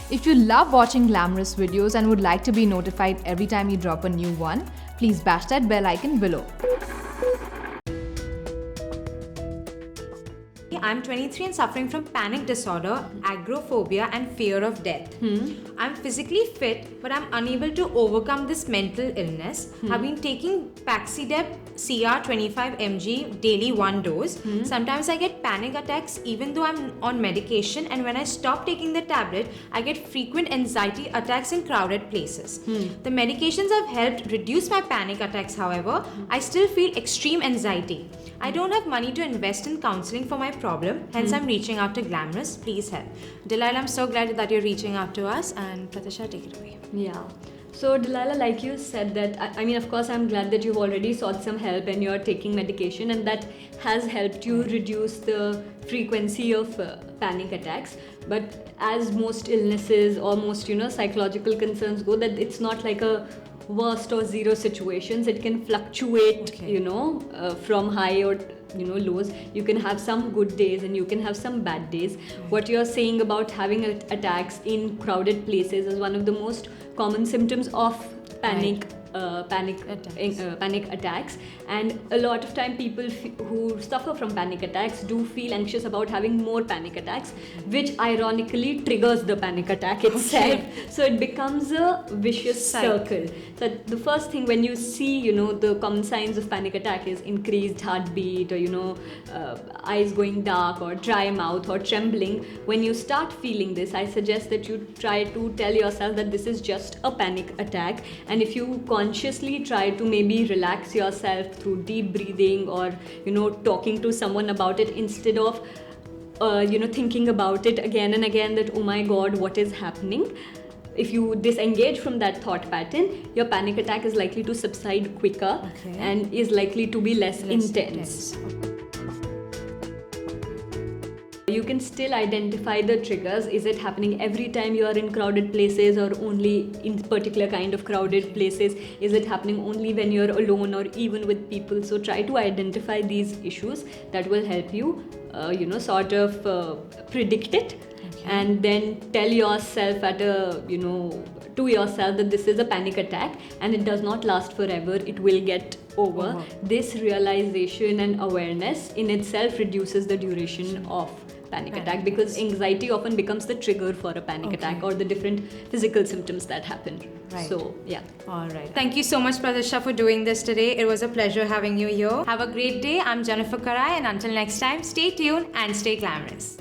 If you love watching glamorous videos and would like to be notified every time you drop a new one, please bash that bell icon below. I'm 23 and suffering from panic disorder, agoraphobia, and fear of death. I'm physically fit, but I'm unable to overcome this mental illness. I've been taking Paxidep CR 25 mg daily 1 dose. Sometimes I get panic attacks even though I'm on medication, and when I stop taking the tablet, I get frequent anxiety attacks in crowded places. The medications have helped reduce my panic attacks, however, I still feel extreme anxiety. I don't have money to invest in counseling for my problem, hence I'm reaching out to Glamorous. Please help. Delilah, I'm so glad that you're reaching out to us, and Pratisha, take it away. Yeah. So Delilah, like you said that, I mean, of course, I'm glad that you've already sought some help and you're taking medication, and that has helped you reduce the frequency of panic attacks. But as most illnesses or most, psychological concerns go, that it's not like a worst or zero situations. It can fluctuate, from high or lows. You can have some good days and you can have some bad days. What you're saying about having attacks in crowded places is one of the most common symptoms of panic attacks, and a lot of time people who suffer from panic attacks do feel anxious about having more panic attacks, which ironically triggers the panic attack itself. So it becomes a vicious circle. So the first thing when you see the common signs of panic attack is increased heartbeat, or eyes going dark, or dry mouth, or trembling. When you start feeling this, I suggest that you try to tell yourself that this is just a panic attack, and if you consciously try to maybe relax yourself through deep breathing, or talking to someone about it instead of thinking about it again and again, that oh my god, what is happening. If you disengage from that thought pattern, your panic attack is likely to subside quicker and is likely to be less intense. You can still identify the triggers. Is it happening every time you are in crowded places, or only in particular kind of crowded places? Is it happening only when you're alone or even with people? So try to identify these issues. That will help you, sort of predict it, and then tell yourself to yourself that this is a panic attack and it does not last forever. It will get over. This realization and awareness in itself reduces the duration of panic attack, because anxiety often becomes the trigger for a panic attack, or the different physical symptoms that happen. So yeah. All right. Thank you so much, Pratisha, for doing this today. It was a pleasure having you here. Have a great day. I'm Jennifer Karai, and until next time, stay tuned and stay glamorous.